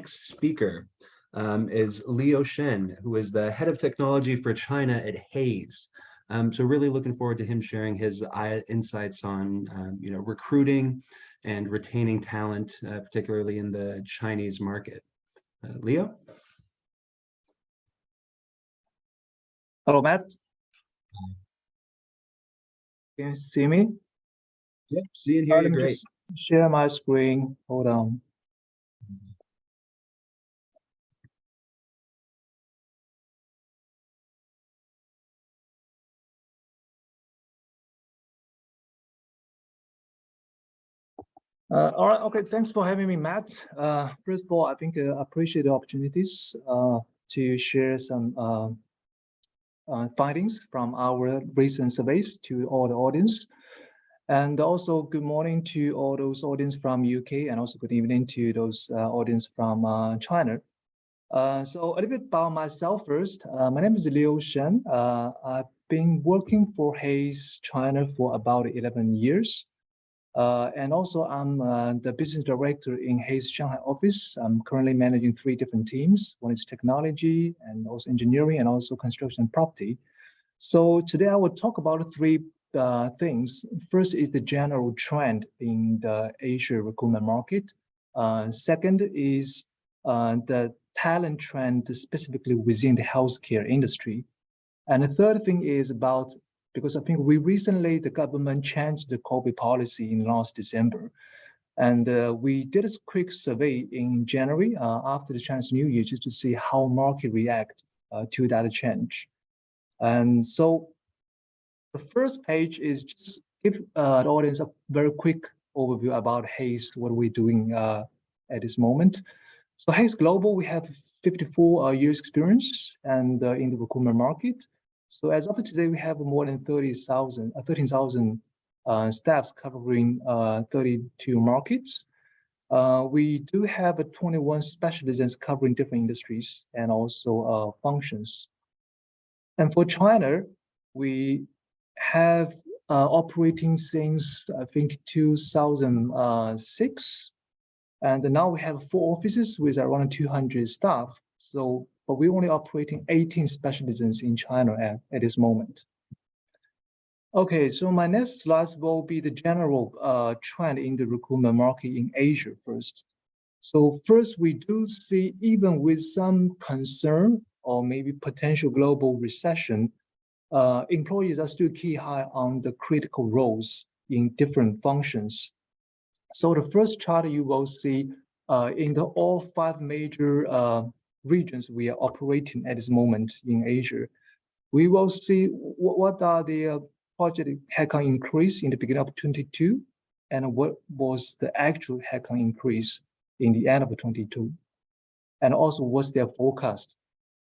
next speaker is Shen, who is the head of technology for China at Hays. So really looking forward to him sharing his insights on recruiting and retaining talent, particularly in the Chinese market. Leo? Hello, Matt. Can you see me? Yep, see and hear you great. Just share my screen. Hold on. All right, okay, thanks for having me, Matt. First of all, I think I appreciate the opportunities to share some findings from our recent surveys to all the audience. And also good morning to all those audience from UK, and also good evening to those audience from China. So a little bit about myself first. My name is Shen. I've been working for Hays China for about 11 years. And also I'm the business director in Hays Shanghai office. I'm currently managing 3 different teams. One is technology and also engineering and also construction and property. So today I will talk about 3 things. First is the general trend in the Asia recruitment market. Second is the talent trend specifically within the healthcare industry. And the third thing is about, because I think the government changed the COVID policy in last December. And we did a quick survey in January after the Chinese New Year just to see how market react to that change. And so the first page is just give the audience a very quick overview about Hays, what we're doing at this moment. So Hays Global, we have 54 years experience and in the recruitment market. So as of today, we have more than 13,000 staffs covering 32 markets. We do have 21 specialisms covering different industries and also functions. And for China, we have operating since, I think, 2006. And now we have 4 offices with around 200 staff. So, but we're only operating 18 specialisms in China at this moment. Okay, so my next slide will be the general trend in the recruitment market in Asia first. So first, we do see, even with some concern or maybe potential global recession, employees are still key high on the critical roles in different functions. So the first chart you will see in all 5 major regions we are operating at this moment in Asia, we will see what are the project headcount increase in the beginning of 22 and what was the actual headcount increase in the end of 22, and also what's their forecast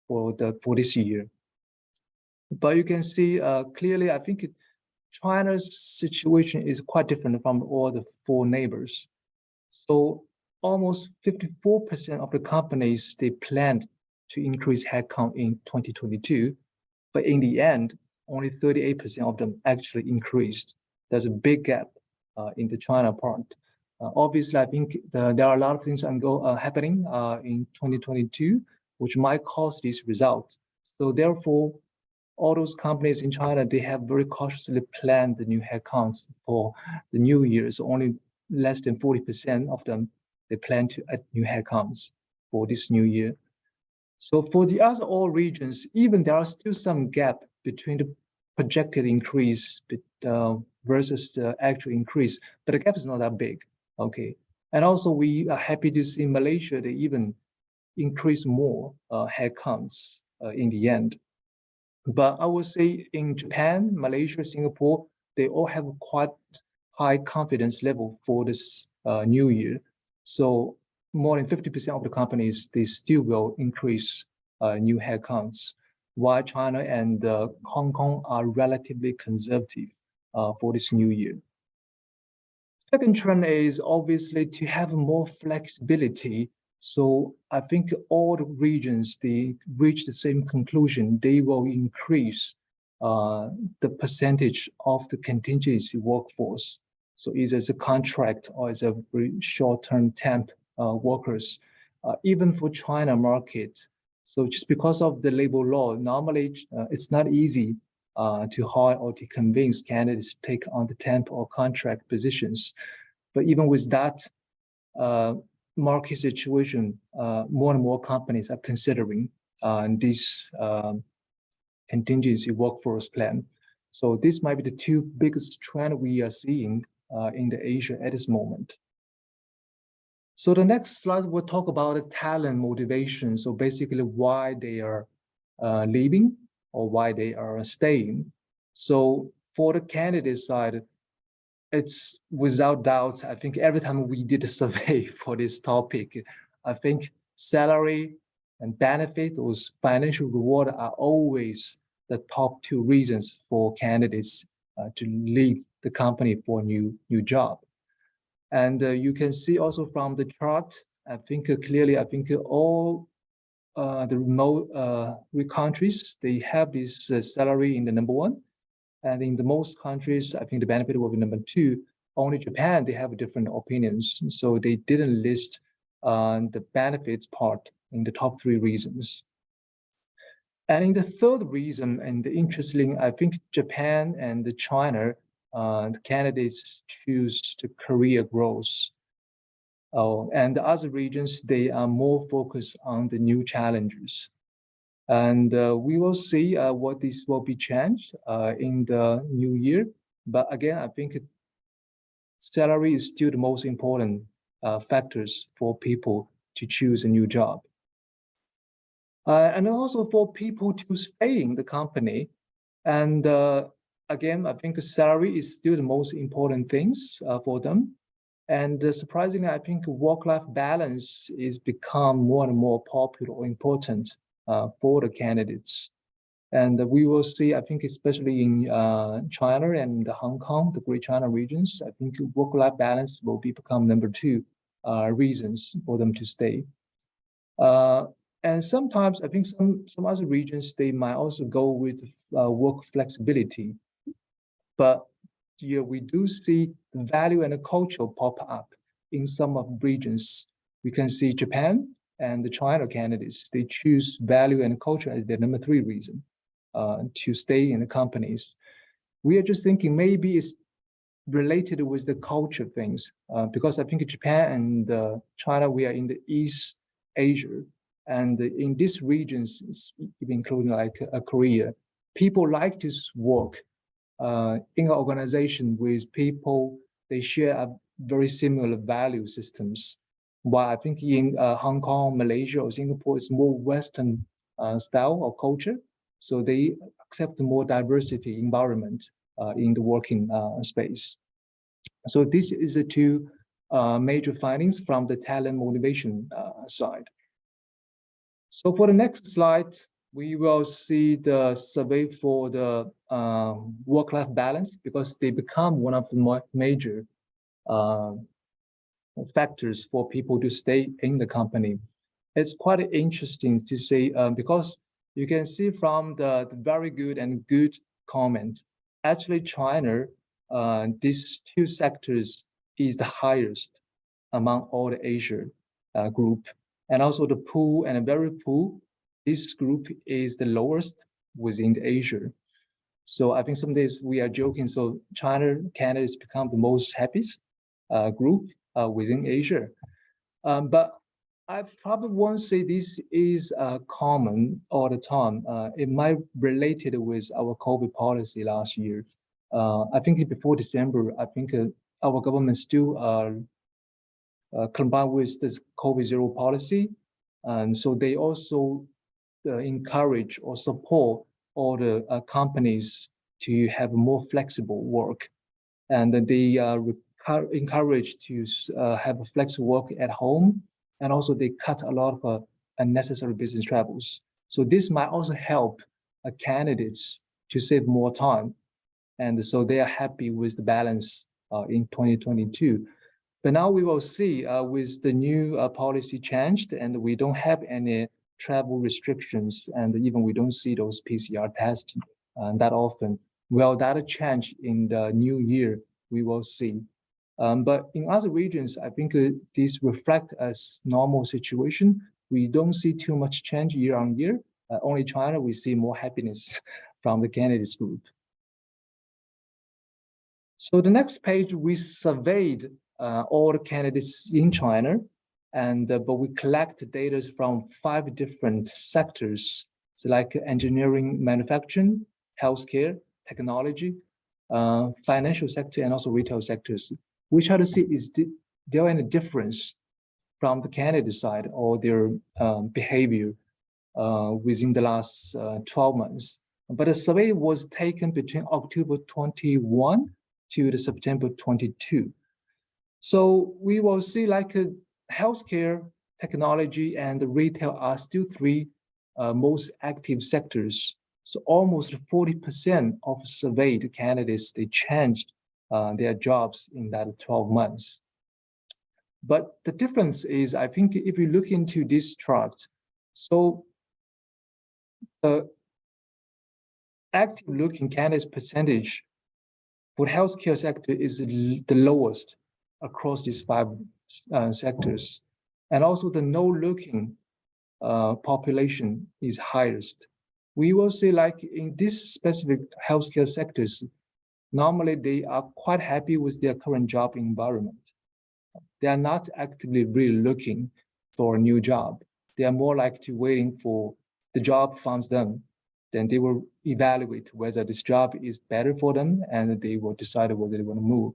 for this year. But you can see clearly, I think China's situation is quite different from all the 4 neighbors. So almost 54% of the companies, they planned to increase headcount in 2022, but in the end, only 38% of them actually increased. There's a big gap in the China part. Obviously, I think there are a lot of things happening in 2022, which might cause this result. So therefore, all those companies in China, they have very cautiously planned the new headcounts for the new year. So only less than 40% of them, they plan to add new headcounts for this new year. So for the other all regions, even there are still some gap between the projected increase versus the actual increase, but the gap is not that big, okay? And also we are happy to see Malaysia, they even increase more headcounts in the end. But I would say in Japan, Malaysia, Singapore, they all have quite high confidence level for this new year. So more than 50% of the companies, they still will increase new headcounts, while China and Hong Kong are relatively conservative for this new year. Second trend is obviously to have more flexibility. So I think all the regions, they reach the same conclusion. They will increase the percentage of the contingency workforce. So either as a contract or as a very short-term temp workers, even for China market. So just because of the labor law, normally it's not easy to hire or to convince candidates to take on the temp or contract positions. But even with that market situation, more and more companies are considering this contingency workforce plan. So this might be the two biggest trends we are seeing in the Asia at this moment. So the next slide, we'll talk about the talent motivation. So basically why they are leaving or why they are staying. So for the candidate side, it's without doubt, I think every time we did a survey for this topic, I think salary and benefit, those financial reward are always the top two reasons for candidates to leave the company for a new job. And you can see also from the chart, I think clearly, I think all the remote countries, they have this salary in the number one. And in the most countries, I think the benefit will be number two. Only Japan, they have different opinions. So they didn't list the benefits part in the top three reasons. And in the third reason, and interestingly, I think Japan and China, the candidates choose the career growth. And the other regions, they are more focused on the new challenges. And we will see what this will be changed in the new year. But again, I think salary is still the most important factors for people to choose a new job. And also for people to stay in the company. And again, I think the salary is still the most important things for them. And surprisingly, I think work-life balance is become more and more popular or important for the candidates. And we will see, I think, especially in China and Hong Kong, the Great China regions, I think work-life balance will become number two reasons for them to stay. And sometimes I think some other regions, they might also go with work flexibility. But here we do see the value and the culture pop up in some of the regions. We can see Japan and the China candidates, they choose value and culture as their number three reason to stay in the companies. We are just thinking maybe it's related with the culture things because I think Japan and China, we are in the East Asia. And in these regions, including like Korea, people like to work in an organization with people, they share a very similar value systems. While I think in Hong Kong, Malaysia, or Singapore, it's more Western style or culture. So they accept more diversity environment in the working space. So this is the two major findings from the talent motivation side. So for the next slide, we will see the survey for the work-life balance because they become one of the major factors for people to stay in the company. It's quite interesting to say because you can see from the very good and good comment, actually China, these two sectors is the highest among all the Asia group. And also the poor and very poor, this group is the lowest within the Asia. So I think some days we are joking. So China, Canada has become the most happiest group within Asia. But I probably won't say this is common all the time. It might related with our COVID policy last year. I think before December, I think our government still combined with this COVID zero policy. And so they also encourage or support all the companies to have more flexible work. And they encourage to have a flexible work at home. And also they cut a lot of unnecessary business travels. So this might also help candidates to save more time. And so they are happy with the balance in 2022. But now we will see with the new policy changed and we don't have any travel restrictions and even we don't see those PCR tests that often. Well, that change in the new year, we will see. But in other regions, I think this reflects as normal situation. We don't see too much change year on year. Only China, we see more happiness from the candidates group. So the next page, we surveyed all the candidates in China, and but we collect data from 5 different sectors, so like engineering, manufacturing, healthcare, technology, financial sector, and also retail sectors. We try to see is there any difference from the candidate side or their behavior within the last 12 months. But the survey was taken between October 21 to the September 22. So we will see like healthcare, technology, and retail are still 3 most active sectors. So almost 40% of surveyed candidates, they changed their jobs in that 12 months. But the difference is, I think if you look into this chart, so the active looking candidates percentage for the healthcare sector is the lowest across these 5 sectors. And also the no looking population is highest. We will see like in this specific healthcare sectors, normally they are quite happy with their current job environment. They are not actively really looking for a new job. They are more like to waiting for the job finds them. Then they will evaluate whether this job is better for them, and they will decide whether they want to move.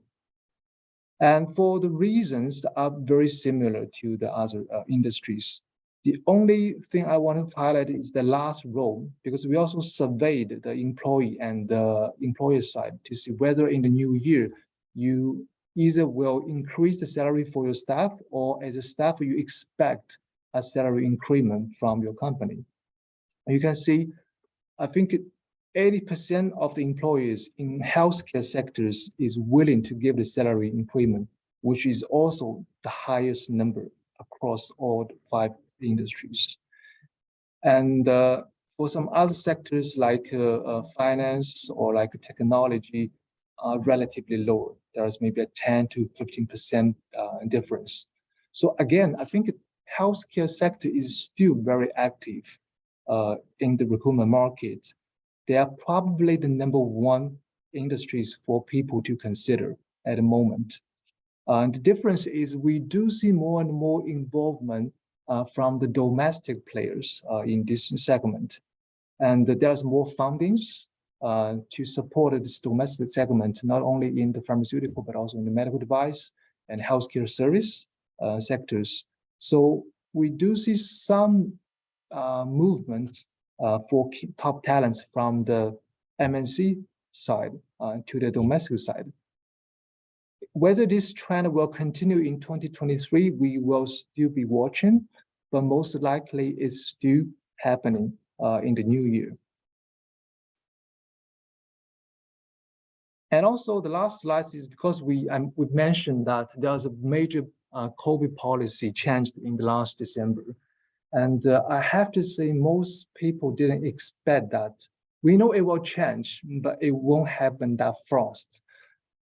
And for the reasons that are very similar to the other industries. The only thing I want to highlight is the last row, because we also surveyed the employee and the employer side to see whether in the new year, you either will increase the salary for your staff, or as a staff, you expect a salary increment from your company. You can see, I think 80% of the employees in healthcare sectors is willing to give the salary increment, which is also the highest number across all 5 industries. And for some other sectors like finance or like technology are relatively lower. There's maybe a 10 to 15% difference. So again, I think healthcare sector is still very active in the recruitment market. They are probably the #1 industries for people to consider at the moment. The difference is we do see more and more involvement from the domestic players in this segment. And there's more fundings to support this domestic segment, not only in the pharmaceutical, but also in the medical device and healthcare service sectors. So we do see some movement for top talents from the MNC side to the domestic side. Whether this trend will continue in 2023, we will still be watching, but most likely it's still happening in the new year. And also the last slide is because we mentioned that there's a major COVID policy changed in the last December. And I have to say most people didn't expect that. We know it will change, but it won't happen that fast.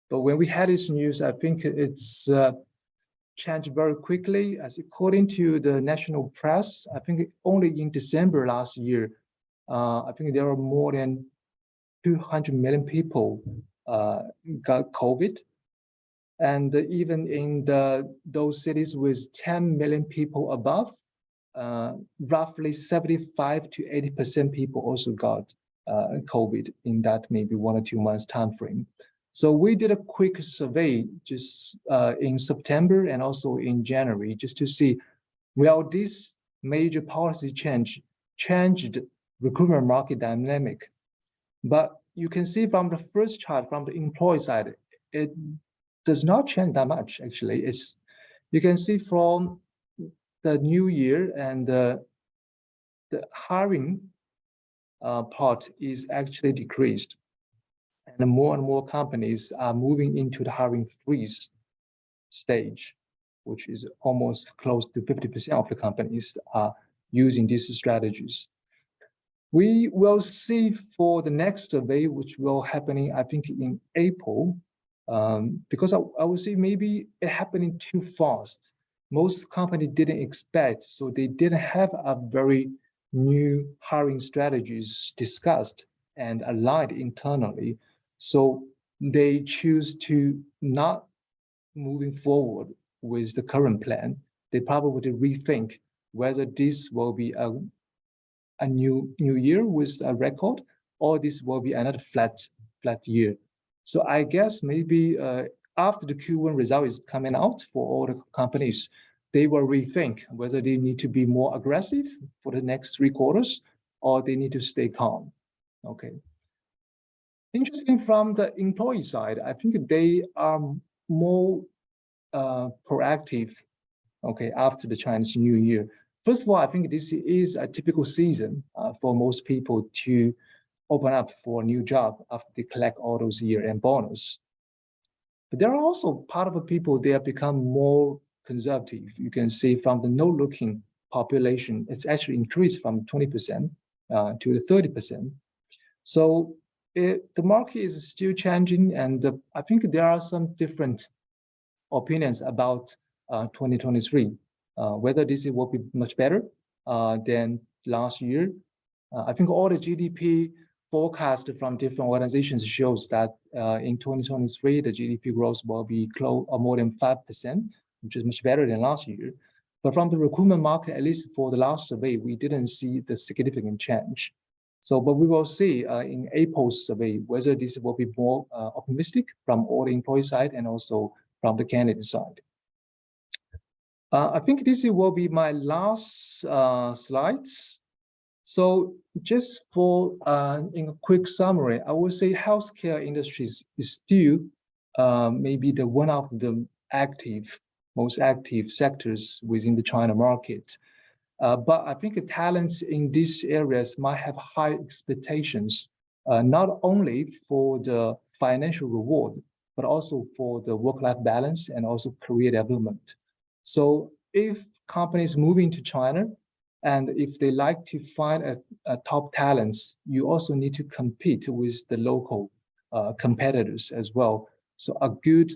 But when we had this news, I think it's changed very quickly. As according to the national press, I think only in December last year, I think there were more than 200 million people got COVID. And even in those cities with 10 million people above, roughly 75 to 80% people also got COVID in that maybe 1 or 2 months time frame. So we did a quick survey just in September and also in January, just to see, will this major policy changed recruitment market dynamic? But you can see from the first chart, from the employee side, it does not change that much, actually. You can see from the new year and the hiring part is actually decreased. And more companies are moving into the hiring freeze stage, which is almost close to 50% of the companies are using these strategies. We will see for the next survey, which will happen, I think, in April. because I would say maybe it happening too fast. Most companies didn't expect, so they didn't have a very new hiring strategies discussed and aligned internally. So they choose to not moving forward with the current plan. They probably would rethink whether this will be a new year with a record, or this will be another flat year. So I guess maybe after the Q1 result is coming out for all the companies, they will rethink whether they need to be more aggressive for the next 3 quarters, or they need to stay calm. Okay. Interesting from the employee side, I think they are more proactive, okay, after the Chinese New Year. First of all, I think this is a typical season for most people to open up for a new job after they collect all those year-end bonus. But there are also part of the people, they have become more conservative. You can see from the no-looking population, it's actually increased from 20% to the 30%. So the market is still changing, and I think there are some different opinions about 2023, whether this will be much better than last year. I think all the GDP forecast from different organizations shows that in 2023, the GDP growth will be close or more than 5%, which is much better than last year. But from the recruitment market, at least for the last survey, we didn't see the significant change. So, but we will see in April's survey whether this will be more optimistic from all the employee side and also from the candidate side. I think this will be my last slides. So just for in a quick summary, I would say healthcare industries is still maybe the one of the most active sectors within the China market. But I think the talents in these areas might have high expectations, not only for the financial reward, but also for the work-life balance and also career development. So if companies moving to China, and if they like to find a top talents, you also need to compete with the local competitors as well. So a good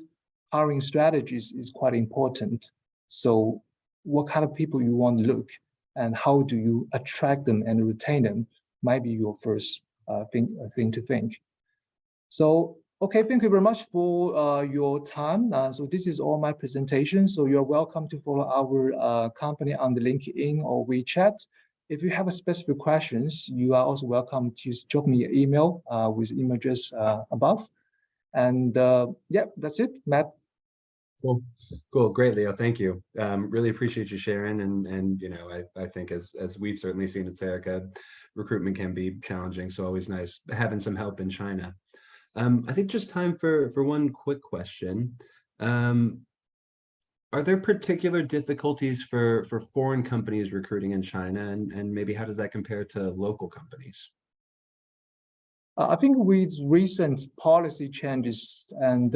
hiring strategies is quite important. So what kind of people you want to look, and how do you attract them and retain them might be your first thing to think. So, okay, thank you very much for your time. So this is all my presentation. So you're welcome to follow our company on the LinkedIn or WeChat. If you have specific questions, you are also welcome to drop me an email with email address above. And yeah, that's it, Matt. Cool, great, Leo. Thank you. Really appreciate you sharing. And you know, I think as we've certainly seen at Serica, recruitment can be challenging. So always nice having some help in China. I think just time for one quick question. Are there particular difficulties for foreign companies recruiting in China, and maybe how does that compare to local companies? I think with recent policy changes and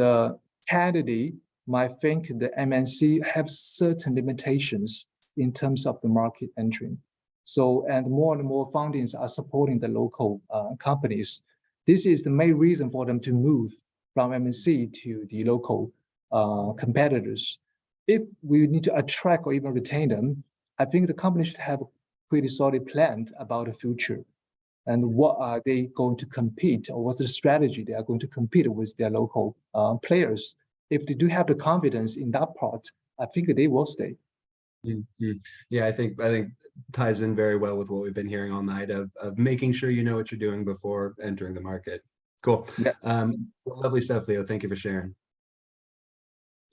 candidate might think the MNC have certain limitations in terms of the market entry. So, and more fundings are supporting the local companies. This is the main reason for them to move from MNC to the local competitors. If we need to attract or even retain them, I think the company should have a pretty solid plan about the future. And what are they going to compete, or what's the strategy they are going to compete with their local players? If they do have the confidence in that part, I think they will stay. Mm-hmm. Yeah, I think ties in very well with what we've been hearing all night of making sure you know what you're doing before entering the market. Cool. Yeah. Lovely stuff, Leo. Thank you for sharing.